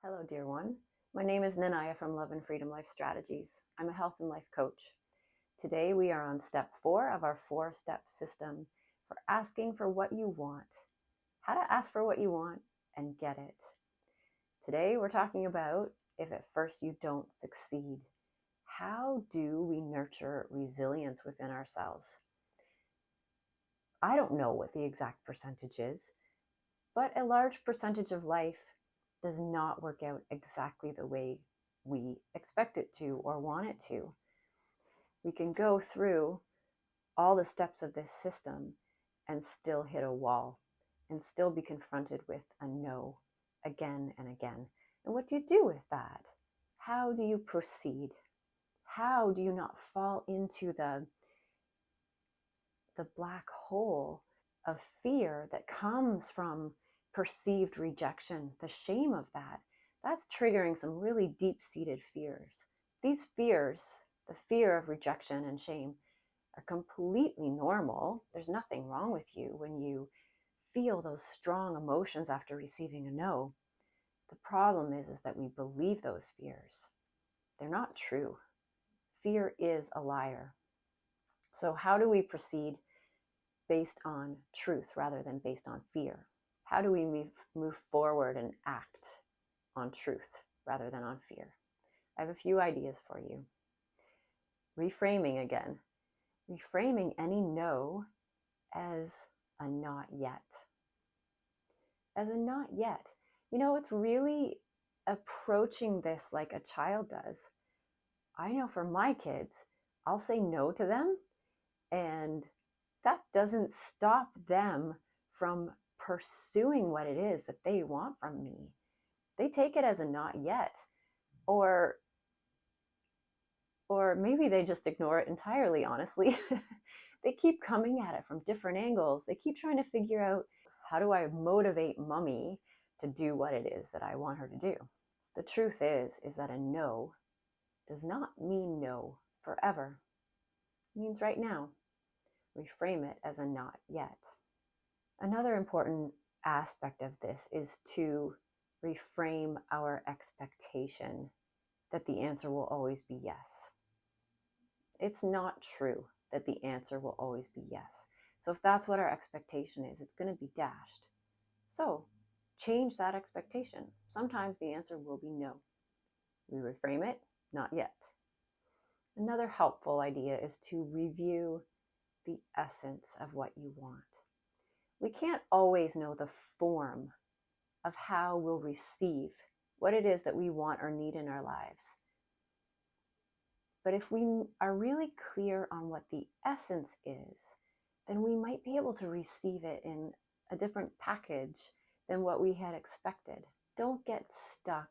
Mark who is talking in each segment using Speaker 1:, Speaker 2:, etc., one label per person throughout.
Speaker 1: Hello, dear one. My name is Nanaya from Love and Freedom Life Strategies. I'm a health and life coach. Today we are on step 4 of our 4-step system for asking for what you want. How to ask for what you want and get it. Today we're talking about if at first you don't succeed. How do we nurture resilience within ourselves? I don't know what the exact percentage is, but a large percentage of life does not work out exactly the way we expect it to or want it to. We can go through all the steps of this system and still hit a wall and still be confronted with a no again and again. And what do you do with that? How do you proceed? How do you not fall into the black hole of fear that comes from perceived rejection, the shame of that? That's triggering some really deep-seated fears. These fears, the fear of rejection and shame, are completely normal. There's nothing wrong with you when you feel those strong emotions after receiving a no. The problem is that we believe those fears. They're not true. Fear is a liar. So how do we proceed based on truth rather than based on fear? How do we move forward and act on truth rather than on fear? I have a few ideas for you. Reframing again. Reframing any no as a not yet. As a not yet. You know, it's really approaching this like a child does. I know for my kids, I'll say no to them, and that doesn't stop them from pursuing what it is that they want from me. They take it as a not yet, or maybe they just ignore it entirely, honestly. They keep coming at it from different angles. They keep trying to figure out, how do I motivate mommy to do what it is that I want her to do? The truth is that a no does not mean no forever. It means right now. Reframe it as a not yet. Another important aspect of this is to reframe our expectation that the answer will always be yes. It's not true that the answer will always be yes. So if that's what our expectation is, it's going to be dashed. So change that expectation. Sometimes the answer will be no. We reframe it, not yet. Another helpful idea is to review the essence of what you want. We can't always know the form of how we'll receive what it is that we want or need in our lives. But if we are really clear on what the essence is, then we might be able to receive it in a different package than what we had expected. Don't get stuck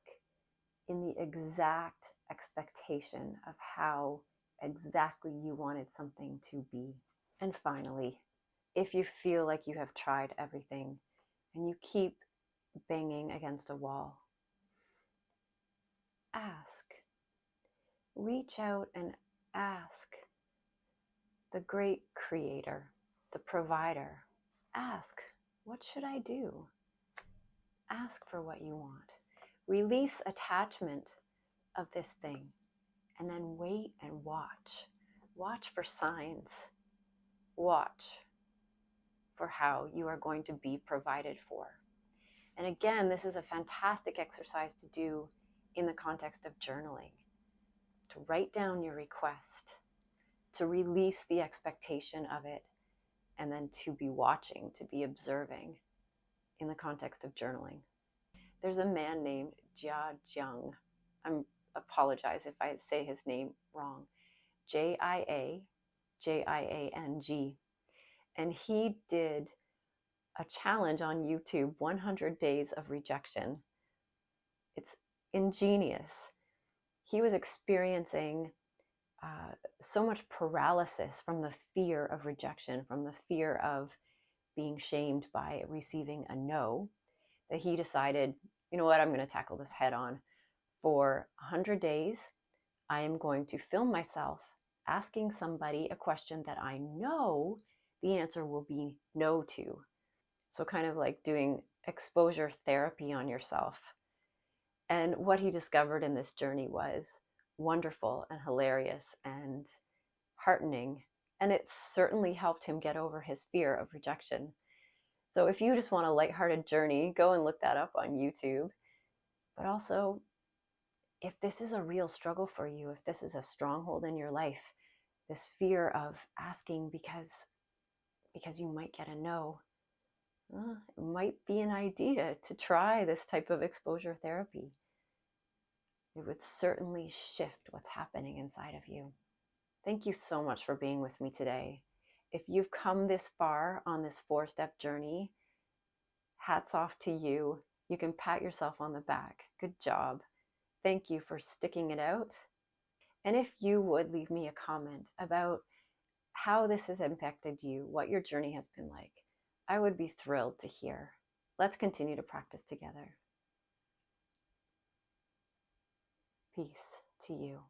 Speaker 1: in the exact expectation of how exactly you wanted something to be. And finally, if you feel like you have tried everything and you keep banging against a wall, ask. Reach out and ask the great creator, the provider. Ask, what should I do? Ask for what you want. Release attachment of this thing and then wait and watch. Watch for signs. Watch for how you are going to be provided for. And again, this is a fantastic exercise to do in the context of journaling. To write down your request, to release the expectation of it, and then to be watching, to be observing in the context of journaling. There's a man named Jia Jiang. I apologize if I say his name wrong. Jiajiang. And he did a challenge on YouTube, 100 Days of Rejection. It's ingenious. He was experiencing so much paralysis from the fear of rejection, from the fear of being shamed by receiving a no, that he decided, you know what, I'm going to tackle this head on. For 100 days, I am going to film myself asking somebody a question that I know the answer will be no to. So kind of like doing exposure therapy on yourself. And what he discovered in this journey was wonderful and hilarious and heartening. And it certainly helped him get over his fear of rejection. So if you just want a lighthearted journey, go and look that up on YouTube. But also, if this is a real struggle for you, if this is a stronghold in your life, this fear of asking because you might get a no, it might be an idea to try this type of exposure therapy. It would certainly shift what's happening inside of you. Thank you so much for being with me today. If you've come this far on this 4-step journey, hats off to you. You can pat yourself on the back. Good job. Thank you for sticking it out. And if you would leave me a comment about how this has impacted you, what your journey has been like, I would be thrilled to hear. Let's continue to practice together. Peace to you.